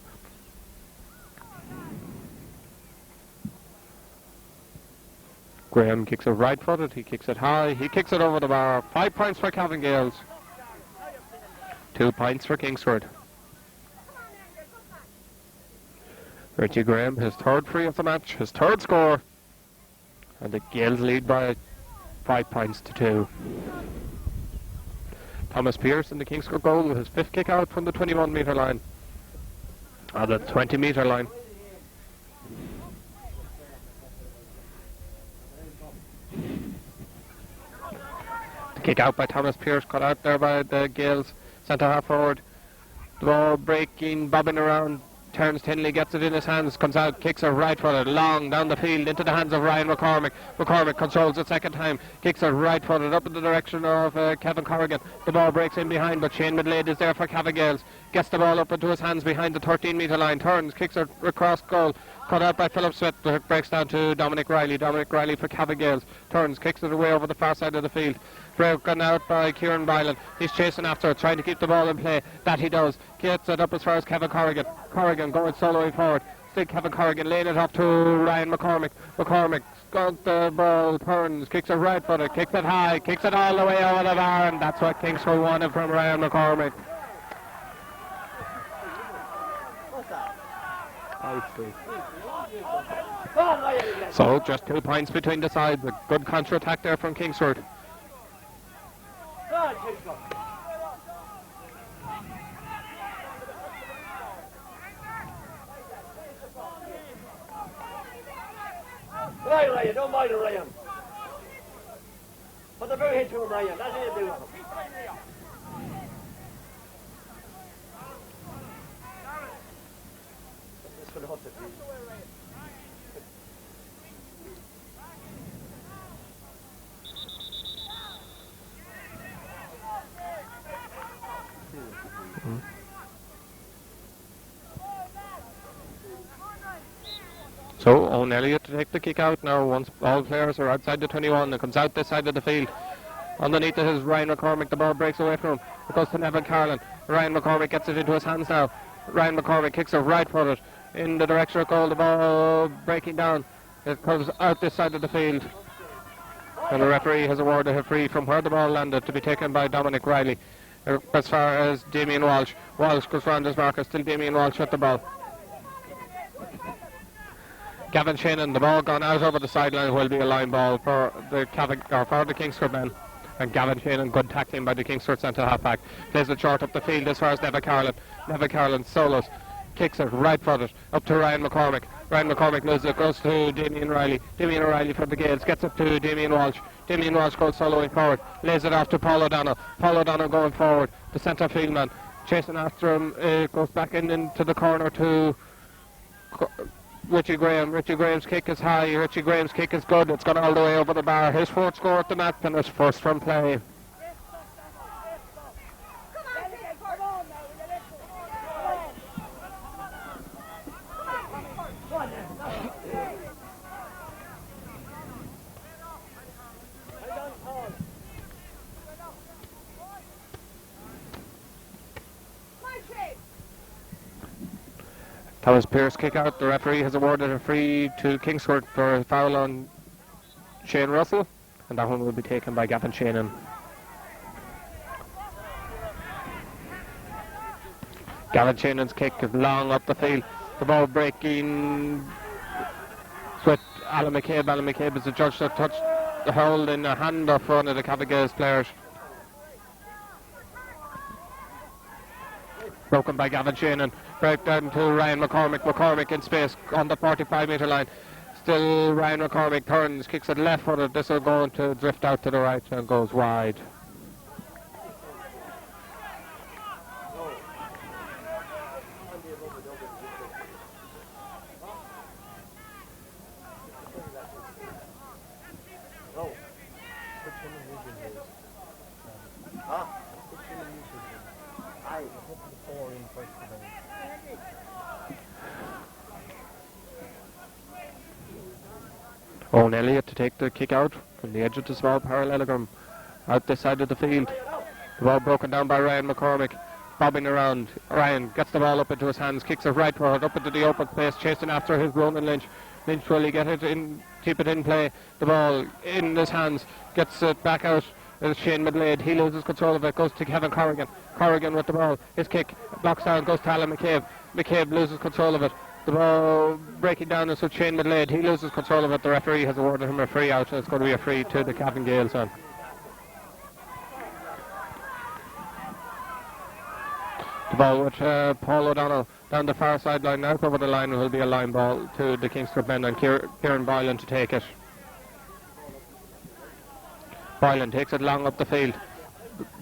Graham kicks it right-footed, he kicks it high, he kicks it over the bar. 5 points for Cavan Gaels, 2 points for Kingscourt. Richie Graham, his third free of the match, his third score, and the Gaels lead by 5 points to 2. Thomas Pearce in the Kingscourt goal with his 5th kick out from the 21-metre line, or the 20-metre line. The kick out by Thomas Pearce, cut out there by the Gaels centre half forward. The ball breaking, bobbing around. Terence Tinley gets it in his hands, comes out, kicks it right-footed, long down the field into the hands of Ryan McCormick. McCormick controls it second time, kicks it right-footed up in the direction of Kevin Corrigan. The ball breaks in behind, but Shane Midlade is there for Cavan Gaels. Gets the ball up into his hands behind the 13-metre line, turns, kicks it across goal. Cut out by Philip Smith, it breaks down to Dominic Riley. Dominic Riley for Cavan Gaels, turns, kicks it away over the far side of the field. Broken out by Kieran Bylan. He's chasing after it, trying to keep the ball in play. That he does. Gets it up as far as Kevin Corrigan. Corrigan going soloing forward. still Cavan Corrigan, laying it off to Ryan McCormick. McCormick got the ball, turns, kicks it right footed, kicks it high, kicks it all the way over the bar, and that's what Kingscourt wanted from Ryan McCormick. So just 2 points between the sides. A good counter-attack there from Kingscourt. Right, Ryan, don't mind him, Ryan. Put the boot into him, Ryan. That's what you do. This will hurt the field. So Owen Elliott to take the kick out now. Once all players are outside the 21, it comes out this side of the field. Underneath it is Ryan McCormick. The ball breaks away from him. It goes to Neville Carlin. Ryan McCormick gets it into his hands now. Ryan McCormick kicks it right footed in the direction of goal. The ball breaking down. It comes out this side of the field. And the referee has awarded a free from where the ball landed to be taken by Dominic Riley. As far as Damien Walsh. Walsh goes round his marker. Still Damien Walsh with the ball. Gavin Shannon, the ball gone out over the sideline, will be a line ball for the Kingscourt men. And Gavin Shannon, good tackling by the Kingscourt centre half-back. Plays it short up the field as far as Neville Carlin. Neville Carlin solos, kicks it right footed up to Ryan McCormick. Ryan McCormick loses it, goes to Damien Riley. Damien O'Reilly for the Gaels, gets it to Damien Walsh. Damien Walsh goes soloing forward, lays it off to Paul O'Donnell. Paul O'Donnell going forward, the centre field man. Chasing after him, goes back into the corner to Richie Graham. Richie Graham's kick is high. Richie Graham's kick is good. It's gone all the way over the bar. His fourth score at the match and his first from play. Thomas Pearce kick out. The referee has awarded a free to Kingscourt for a foul on Shane Russell, and that one will be taken by Gavin Shannon. Gavin Shannon's kick is long up the field. The ball breaking with Alan McCabe. Alan McCabe is the judge that touched the hold in a hand off one of the Cavan Gaels players. Broken by Gavin Shannon. Break down to Ryan McCormick. McCormick in space on the 45-metre line. Still Ryan McCormick turns, kicks it left footed. This is going to drift out to the right and goes wide. Owen Elliott to take the kick out from the edge of the small parallelogram out this side of the field. The ball broken down by Ryan McCormick, bobbing around. Ryan gets the ball up into his hands, kicks it right forward up into the open space, chasing after his Ronan Lynch. Lynch will he get it in, keep it in play. The ball in his hands, gets it back out. It's Shane Midlade. He loses control of it, goes to Kevin Corrigan. Corrigan with the ball. His kick blocks down, goes to Alan McCabe. McCabe loses control of it. The ball breaking down is with Shane Midlade. He loses control of it. The referee has awarded him a free out. It's going to be a free to the Cavan Gaels on. The ball with Paul O'Donnell down the far sideline. Now over the line will be a line ball to the Kingscourt men and Kieran Boylan to take it. Boylan takes it long up the field.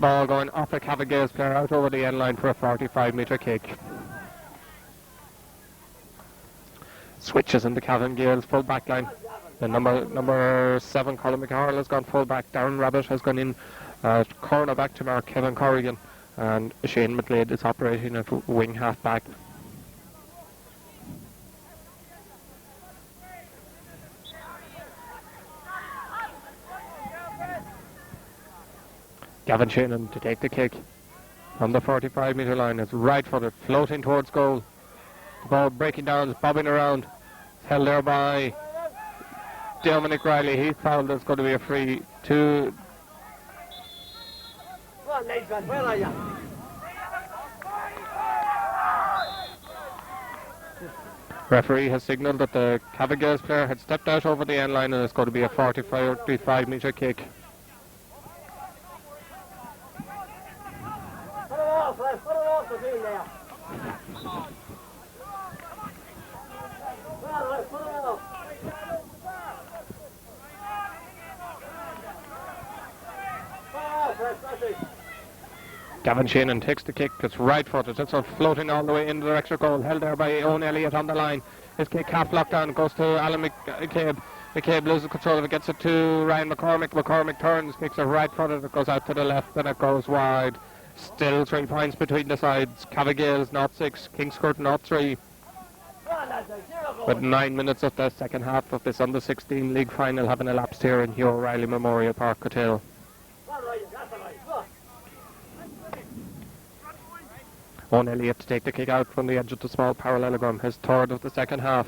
Ball going off a Cavan Gaels player out over the end line for a 45-metre kick. Switches in the Cavan Gaels full back line. The number 7 Colin McCarroll has gone full back. Darren Rabbit has gone in corner back to mark Kevin Corrigan, and Shane McLeod is operating at wing half back. Gavin Shannon to take the kick on the 45-metre line. It's right footed, floating towards goal. Ball breaking down, bobbing around. Held there by Dominic Riley. He's fouled. There's going to be a free to... Come on, Nathan, where are you? Referee has signalled that the Cavan Gaels player had stepped out over the end line, and it's going to be a 45-metre kick. Put it off, Ref, put it off the field there. Well, Ref, put it off. Put it off, Ref, that's it. Gavin Shannon takes the kick. It's right footed. It's floating all the way in the extra goal. Held there by Owen Elliott on the line. His kick half locked down. Goes to Alan McCabe. McCabe loses control of it. Gets it to Ryan McCormick. McCormick turns. Kicks it right footed. It goes out to the left and it goes wide. Still 3 points between the sides. Cavan Gaels 0-6. Kingscourt 0-3. With 9 minutes of the second half of this under-16 league final having elapsed here in Hugh O'Reilly Memorial Park, Cotillo. Owen Elliott to take the kick out from the edge of the small parallelogram, his third of the second half.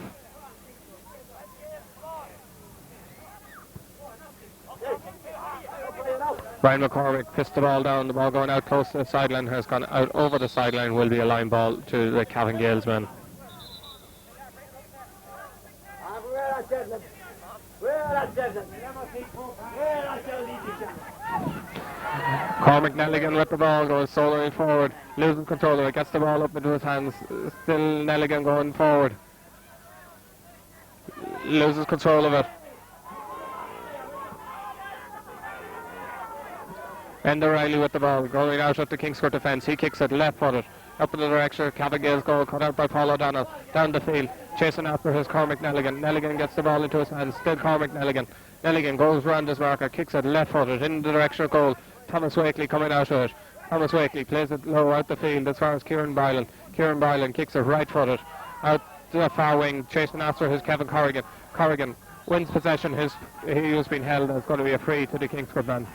Brian McCormick pissed the ball down, the ball going out close to the sideline, has gone out over the sideline, will be a line ball to the Cavan Gaels men. Cormac Nelligan with the ball, goes soloing forward, loses control of it, gets the ball up into his hands, still Nelligan going forward, loses control of it. Enda Riley with the ball, going out at the Kingscourt defence, he kicks it left footed, up in the direction of Cavan Gaels goal, cut out by Paul O'Donnell, down the field, chasing after his Cormac Nelligan. Nelligan gets the ball into his hands, still Cormac Nelligan. Nelligan goes round his marker, kicks it left footed in the direction of goal. Thomas Wakely coming out of it. Thomas Wakely plays it low out the field as far as Kieran Bylan. Kieran Bylan kicks it right footed out to the far wing, chasing after his Kevin Corrigan. Corrigan wins possession. He was being held. It's going to be a free to the Kingscourt man.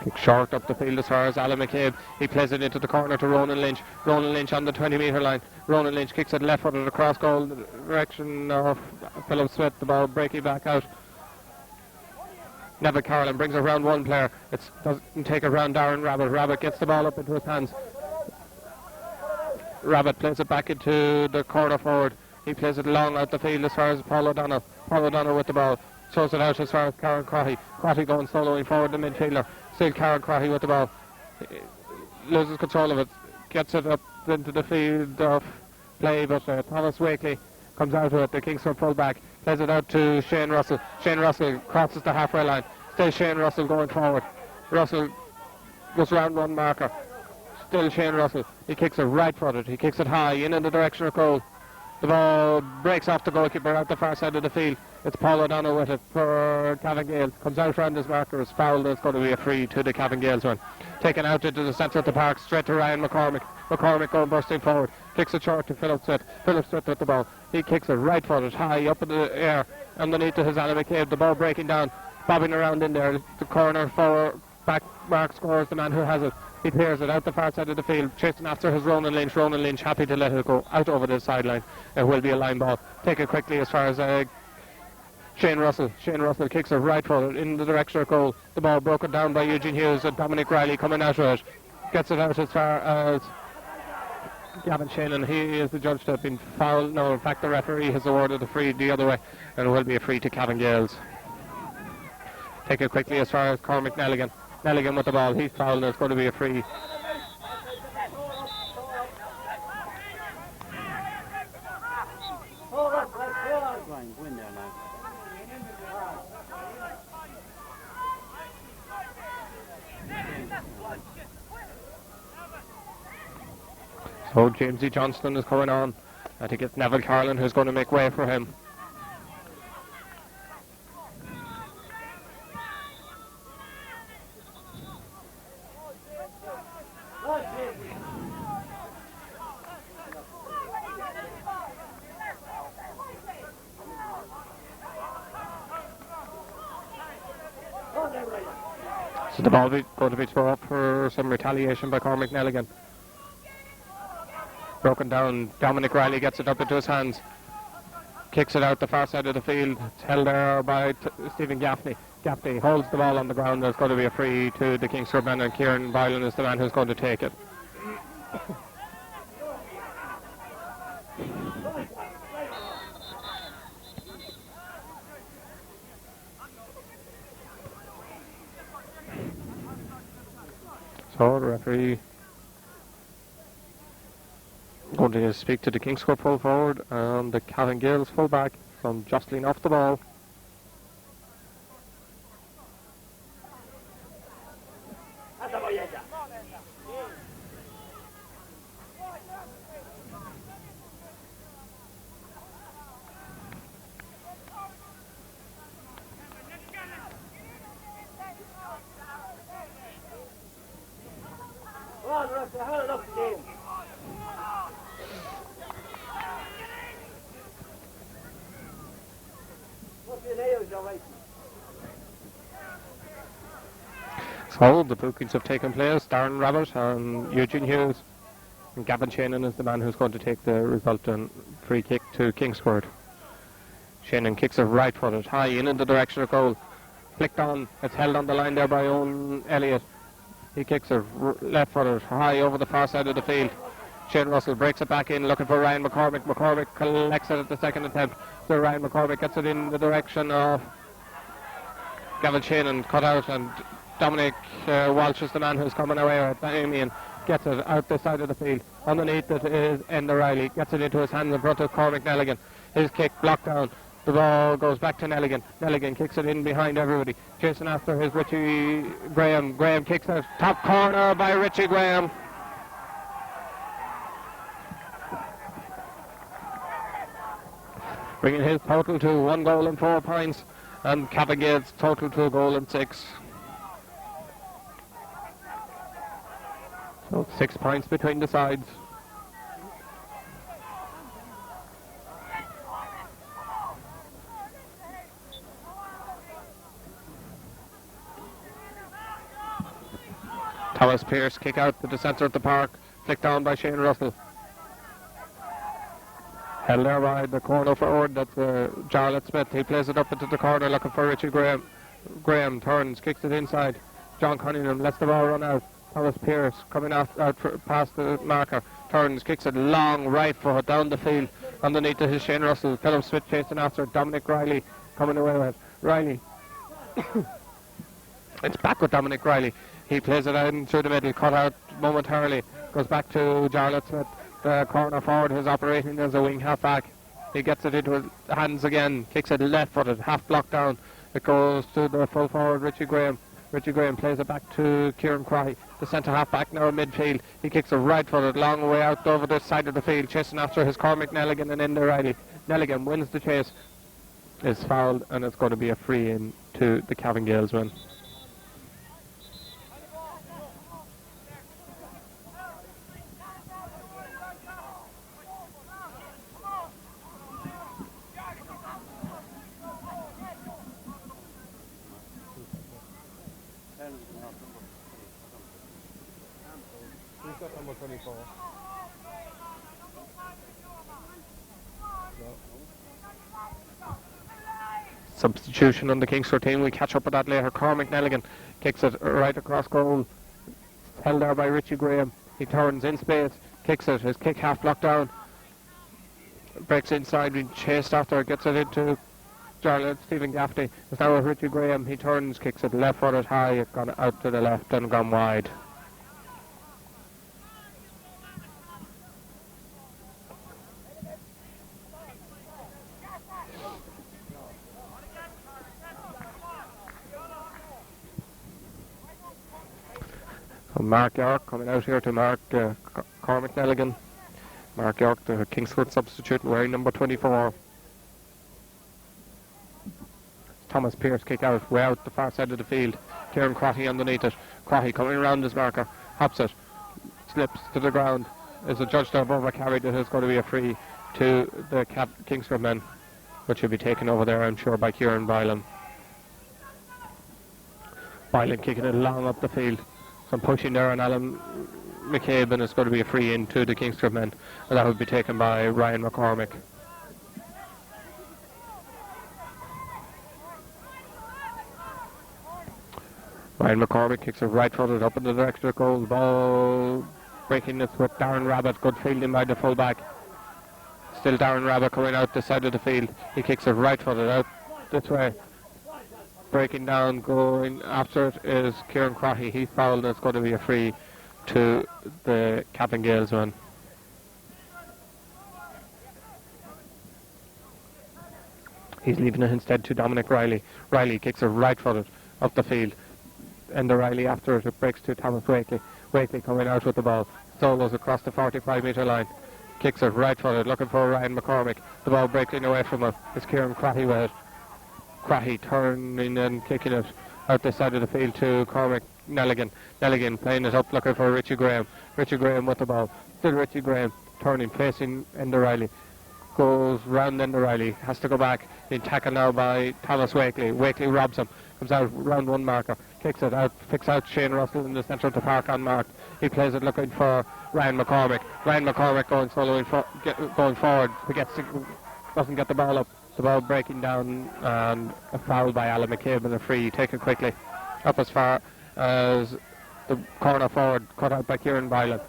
Kick short up the field as far as Alan McCabe. He plays it into the corner to Ronan Lynch. Ronan Lynch on the 20-metre line. Ronan Lynch kicks it left footed across goal, the direction of Philip Smith. The ball breaking back out. Neville Carolan brings it round one player. It doesn't take it round Darren Rabbit. Rabbit gets the ball up into his hands. Rabbit plays it back into the corner forward. He plays it long out the field as far as Paul O'Donnell. Paul O'Donnell with the ball. Throws it out as far as Karen Crotty. Crotty going soloing forward the midfielder. Still Karen Crotty with the ball. Loses control of it. Gets it up into the field of play, but Thomas Wakely comes out of it. The Kingscourt full-back plays it out to Shane Russell. Shane Russell crosses the halfway line. Still Shane Russell going forward. Russell goes round one marker. Still Shane Russell. He kicks it right footed. He kicks it high in the direction of goal. The ball breaks off the goalkeeper out the far side of the field. It's Paul O'Donnell with it for Cavan Gaels. Comes out round his marker, is fouled. It's going to be a free to the Cavan Gaels one. Taken out into the centre of the park, straight to Ryan McCormick. McCormick going bursting forward. Kicks it short to Philip Smith. Philip Smith with the ball. He kicks it right footed, high up in the air. Underneath to his Alan McCabe. The ball breaking down, bobbing around in there. The corner forward, back mark scores the man who has it. He clears it out the far side of the field, chasing after his Ronan Lynch. Ronan Lynch happy to let it go out over the sideline. It will be a line ball. Take it quickly as far as Shane Russell. Shane Russell kicks it right forward in the direction of goal. The ball broken down by Eugene Hughes and Dominic Riley coming out of it. Gets it out as far as Gavin Shannon. He is the judge to have been fouled. No, in fact the referee has awarded a free the other way, and it will be a free to Cavan Gaels. Take it quickly as far as Cormac Nelligan. Nelligan with the ball. He's fouled and it's going to be a free. So Jamesy Johnston is coming on. I think it's Neville Carlin who's going to make way for him. So the ball going to be thrown up for some retaliation by Cormac Nelligan. Broken down, Dominic Riley gets it up into his hands. Kicks it out the far side of the field. It's held there by Stephen Gaffney. Gaffney holds the ball on the ground. There's going to be a free to the Kingscourt men, and Kieran Bylan is the man who's going to take it. So the referee going to speak to the Kingscourt full forward and the Cavan Gaels full back from jostling off the ball. So the bookings have taken place. Darren Rabbit and Eugene Hughes, and Gavin Shannon is the man who's going to take the resultant free kick to Kingscourt. Shannon kicks it right footed high in the direction of goal. Flicked on, it's held on the line there by Owen Elliott. He kicks it left footed high over the far side of the field. Shane Russell breaks it back in, looking for Ryan McCormick. McCormick collects it at the second attempt. So Ryan McCormick gets it in the direction of Gavin Shannon, cut out, and Dominic Walsh is the man who's coming away with Damien. Gets it out the side of the field. Underneath it is Enda Riley. Gets it into his hands in front of Cormac Nelligan. His kick blocked down. The ball goes back to Nelligan. Nelligan kicks it in behind everybody. Chasing after his Richie Graham. Graham kicks it. Top corner by Richie Graham. Bringing his total to 1 goal and 4 points. And Cavan Gaels total to 1 goal and 6. So 6 points between the sides. Thomas Pearce kick out to the centre of the park, flicked down by Shane Russell. Held there by the corner forward, that's Jarlath Smith. He plays it up into the corner looking for Richie Graham. Graham turns, kicks it inside. John Cunningham lets the ball run out. Thomas Pearce coming out past the marker, turns, kicks it long right foot down the field. Underneath it is Shane Russell. Philip Smith chasing after Dominic Riley coming away with Riley. It's back with Dominic Riley. He plays it out through the middle, cut out momentarily. Goes back to Jarlath Smith, the corner forward who's operating as a wing half back. He gets it into his hands again, kicks it left footed, half blocked down. It goes to the full forward Richie Graham. Richie Graham plays it back to Kieran Cry, the centre half back now in midfield. He kicks it right footed, long way out over the side of the field, chasing after his Cormac Nelligan and Enda Riley. Nelligan wins the chase, is fouled, and it's going to be a free in to the Cavan Gaels win. Number 24. Substitution on the Kingscourt team. We'll catch up with that later. Cormac Nelligan kicks it right across goal. Held there by Richie Graham. He turns in space, kicks it. His kick half blocked down. Breaks inside, being chased after. Gets it into Jarlath Stephen Gaffney. It's now with Richie Graham. He turns, kicks it left footed high. It's gone out to the left and gone wide. Mark York coming out here to mark Cormac Nelligan. Mark York, the Kingscourt substitute, wearing number 24. Thomas Pearce kick out, way out the far side of the field. Kieran Crotty underneath it. Crotty coming around his marker, hops it, slips to the ground. Is adjudged to have overcarried it. It's going to be a free to the Kingscourt men, which will be taken over there, I'm sure, by Kieran Bylan. Byland kicking it long up the field. Some pushing there on Alan McCabe, and it's going to be a free into the Kingscourt men, and that will be taken by Ryan McCormick. Ryan McCormick kicks it right footed up in the direction of goal. Ball breaking it with Darren Rabbit. Good fielding by the fullback. Still Darren Rabbit coming out the side of the field. He kicks it right footed out this way. Breaking down, going after it is Kieran Crotty. He's fouled, and it's going to be a free to the Cavan Gaels man. He's leaving it instead to Dominic Riley. Riley kicks it right footed up the field. And the Riley after it breaks to Thomas Wakely. Wakely coming out with the ball. Solos across the 45-metre line. Kicks it right footed, looking for Ryan McCormick. The ball breaking away from him. It's Kieran Crotty with it. Crotty turning and kicking it out the side of the field to Cormac Nelligan. Nelligan playing it up, looking for Richie Graham. Richie Graham with the ball. Still Richie Graham turning, facing Enda Riley. Goes round Enda Riley. Has to go back. Being tackled now by Thomas Wakely. Wakely robs him. Comes out round one marker. Kicks it out. Picks out Shane Russell in the centre of the park unmarked. He plays it looking for Ryan McCormick. Ryan McCormick going forward. Doesn't get the ball up. The ball breaking down, and a foul by Alan McCabe and a free taken quickly up as far as the corner forward, cut out by Kieran Byland.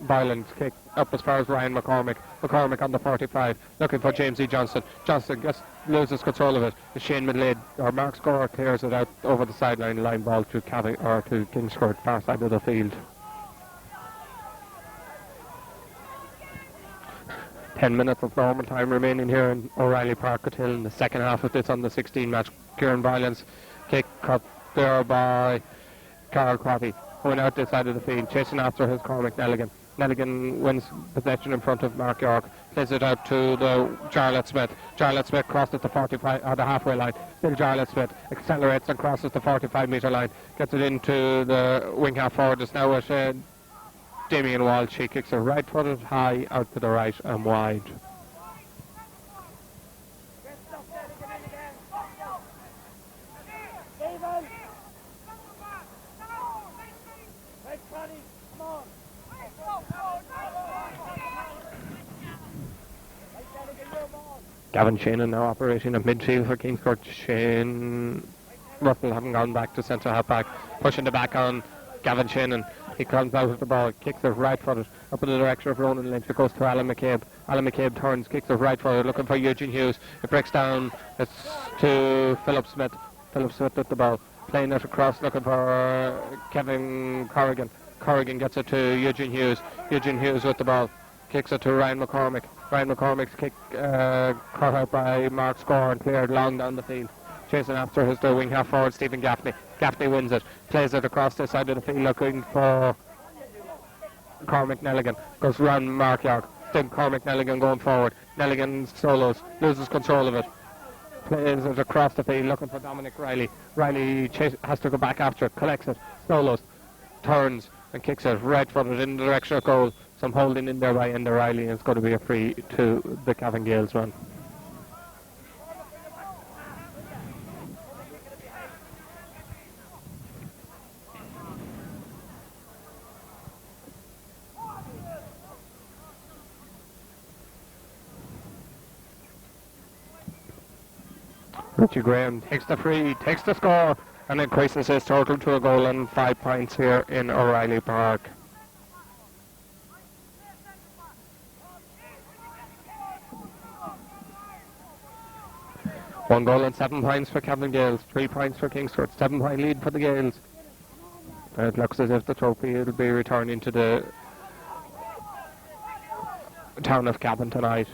Byland's kick up as far as Ryan McCormick. McCormick on the 45, looking for James E. Johnson. Johnson loses control of it. Shane Midlade, or Mark Score, clears it out over the sideline, line ball to Cavan, or to Kingscourt, far side of the field. 10 minutes of normal time remaining here in O'Reilly Park Hill in the second half of this on the 16 match. Kieran Byland's kick cut there by Carl Crotty, going out this side of the field, chasing after his Cormac Nelligan. Nelligan wins possession in front of Mark York, plays it out to the Jarlath Smith. Jarlath Smith crosses the 45 or the halfway line. Still Jarlath Smith accelerates and crosses the 45-metre line, gets it into the wing half forward. It's now at Damien Walsh. He kicks it right footed high out to the right and wide. Gavin Shannon now operating at midfield for Kingscourt. Shane Russell having gone back to centre half back, pushing the back on Gavin Shannon. He comes out with the ball, kicks it right footed up in the direction of Ronan Lynch. It goes to Alan McCabe. Alan McCabe turns, kicks it right footed, looking for Eugene Hughes. It breaks down. It's to Philip Smith. Philip Smith with the ball, playing it across, looking for Kevin Corrigan. Corrigan gets it to Eugene Hughes. Eugene Hughes with the ball, kicks it to Ryan McCormick. Ryan McCormick's kick caught out by Mark Score and cleared long down the field. Chasing after his wing half forward, Stephen Gaffney. Gaffney wins it, plays it across the side of the field, looking for Cormac Nelligan. Goes round Mark York. Still Cormac Nelligan going forward. Nelligan solos, loses control of it. Plays it across the field, looking for Dominic Riley. Riley has to go back after it, collects it, solos, turns and kicks it right footed in the direction of goal. Some holding in there by Enda Riley, and it's going to be a free to the Cavan Gaels man. Richie Graham takes the free, takes the score, and increases his total to a goal and 5 points here in O'Reilly Park. One goal and 7 points for Cavan Gaels, 3 points for Kingscourt, 7-point lead for the Gaels. It looks as if the trophy will be returning to the town of Cavan tonight.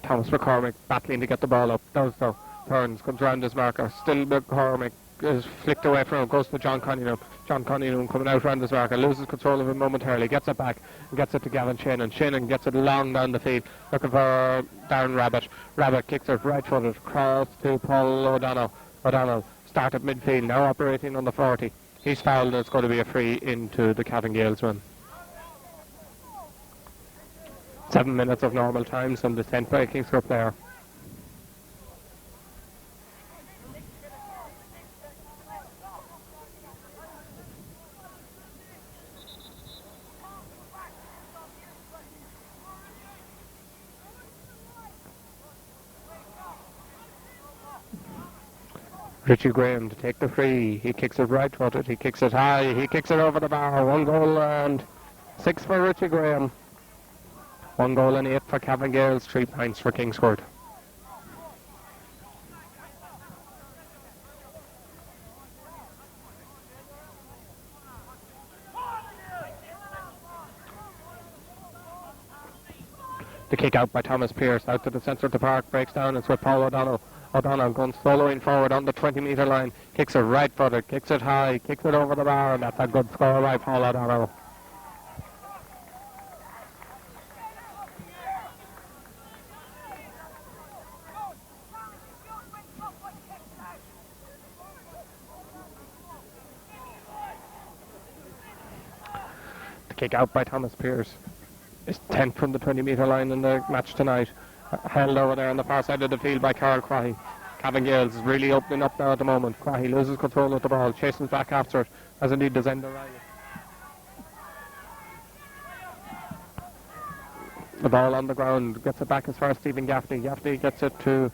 Thomas McCormick battling to get the ball up, does so, turns, comes round his marker. Still McCormick is flicked away from him, goes to John Cunningham. John Cunningham coming out round his marker, loses control of it momentarily, gets it back and gets it to Gavin Shannon. Shannon gets it long down the field, looking for Darren Rabbit. Rabbit kicks it right footed across to Paul O'Donnell. O'Donnell start at midfield, now operating on the 40. He's fouled, and it's going to be a free into the Cavan Gaels man. 7 minutes of normal time, some descent by a Kingscourt player. Richie Graham to take the free. He kicks it right footed. He kicks it high. He kicks it over the bar. 1 goal and 6 for Richie Graham. 1 goal and 8 for Cavan Gaels. 3 points for Kingscourt. The kick out by Thomas Pearce out to the centre of the park, breaks down. It's with Paul O'Donnell. O'Donnell going soloing forward on the 20-metre line, kicks it right footed, kicks it high, kicks it over the bar, and that's a good score by Paul O'Donnell. The kick out by Thomas Pearce is 10th from the 20-metre line in the match tonight. Held over there on the far side of the field by Carl Quahy. Cavan Gaels is really opening up now at the moment. Quahy loses control of the ball, chases back after it, as indeed does Enda Riley. The ball on the ground, gets it back as far as Stephen Gaffney. Gaffney gets it to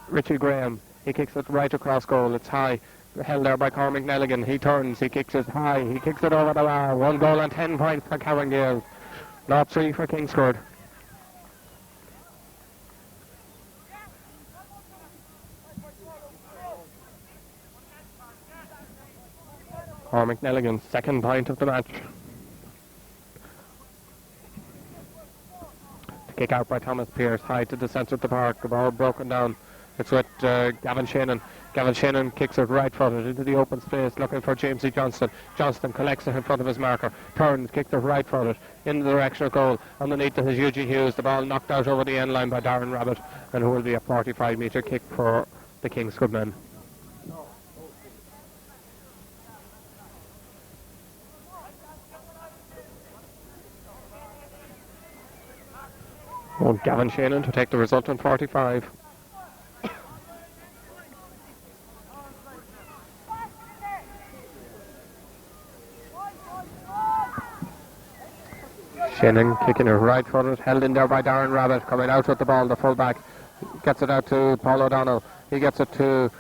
Richie Graham. He kicks it right across goal. It's high. Held there by Cormac Nelligan. He turns, he kicks it high, he kicks it over the bar. 1 goal and 10 points for Cavan Gaels. Not 3 for Kingscourt. Cormac Nelligan's 2nd point of the match. The kick out by Thomas Pearce, high to the centre of the park. The ball broken down. It's with Gavin Shannon. Gavin Shannon kicks it right footed into the open space, looking for Jamesy Johnston. Johnston collects it in front of his marker, turns, kicks it right footed in the direction of goal. Underneath to his Eugene Hughes, the ball knocked out over the end line by Darren Rabbit, and who will be a 45-metre kick for the Kingscourt men. Oh, Gavin Shannon to take the resultant 45. Shannon kicking it right footed, held in there by Darren Rabbit, coming out with the ball, the full-back, gets it out to Paul O'Donnell. He gets it to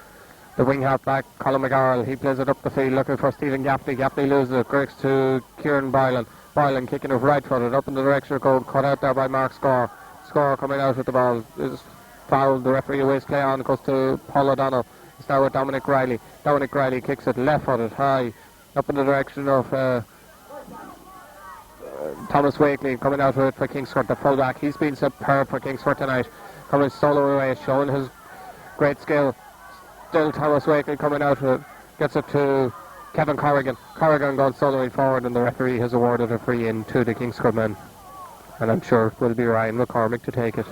the wing half-back, Colin McGarrell. He plays it up the field, looking for Stephen Gaffney. Gaffney loses it, breaks to Kieran Boylan. Boylan kicking it right footed, up in the direction of goal, cut out there by Mark Score. Score coming out with the ball, is fouled, the referee awaits play on, goes to Paul O'Donnell. It's now with Dominic Riley. Dominic Riley kicks it left footed, high, up in the direction of Thomas Wakely, coming out with it for Kingscourt, the fullback. He's been superb for Kingscourt tonight, coming solo away, showing his great skill. Still Thomas Wakely coming out with it, gets it to Kevin Corrigan. Corrigan going soloing forward, and the referee has awarded a free in to the Kingscourt men, and I'm sure it will be Ryan McCormick to take it.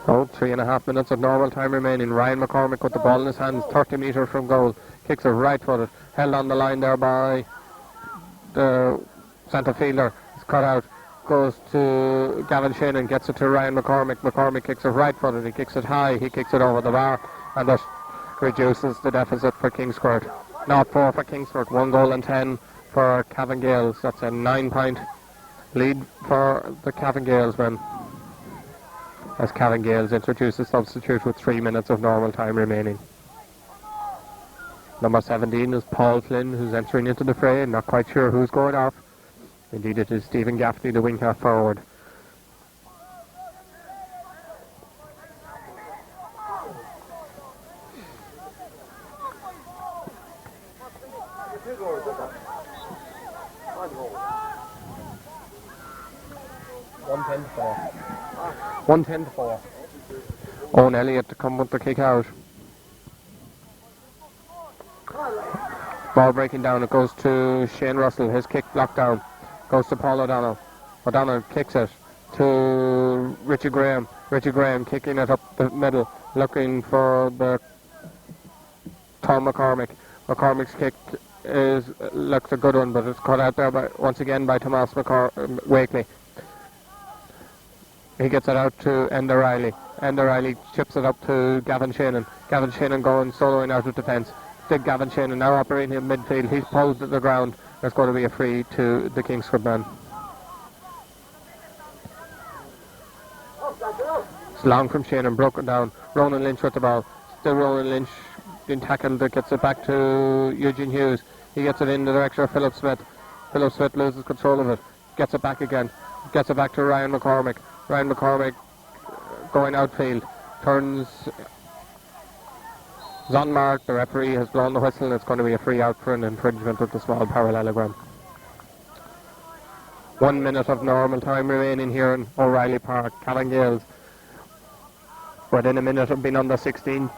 Oh, 3.5 minutes of normal time remaining. Ryan McCormick with the ball in his hands, 30 metres from goal, kicks it right footed, held on the line there by the centre fielder. It's cut out, goes to Gavin Shannon, gets it to Ryan McCormick. McCormick kicks it right footed, he kicks it high, he kicks it over the bar, and that reduces the deficit for Kingscourt. Not 4 for Kingscourt, 1 goal and 10 for Cavan Gaels. That's a 9-point lead for the Cavan Gaels men, as Cavan Gaels introduce a substitute with 3 minutes of normal time remaining. Number 17 is Paul Flynn, who's entering into the fray. Not quite sure who's going off. Indeed, it is Stephen Gaffney, the wing half forward. One 10-4. Owen Elliott to come with the kick out. Ball breaking down, it goes to Shane Russell. His kick blocked down, goes to Paul O'Donnell. O'Donnell kicks it to Richie Graham. Richie Graham kicking it up the middle, looking for the Tom McCormick. McCormick's kick looks a good one, but it's cut out there once again by Tomas Wakely. He gets it out to Enda Riley. Enda Riley chips it up to Gavin Shannon. Gavin Shannon going soloing out of defence. Big Gavin Shannon now operating in midfield. He's pulled to the ground. There's going to be a free to the Kingscourt man. It's long from Shane and broken down. Ronan Lynch with the ball. Still Ronan Lynch being tackled. That gets it back to Eugene Hughes. He gets it in the direction of Philip Smith. Philip Smith loses control of it. Gets it back again. Gets it back to Ryan McCormick. Ryan McCormick going outfield. Turns. It's unmarked. The referee has blown the whistle and it's going to be a free out for an infringement of the small parallelogram. 1 minute of normal time remaining here in O'Reilly Park. Cavan Gaels within a minute of being under 16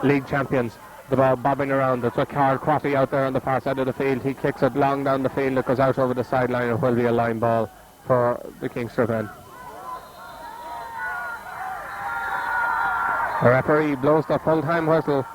league champions. The ball bobbing around. It's with Carl Crotty out there on the far side of the field. He kicks it long down the field. It goes out over the sideline. It will be a line ball for the Kingscourt end. The referee blows the full-time whistle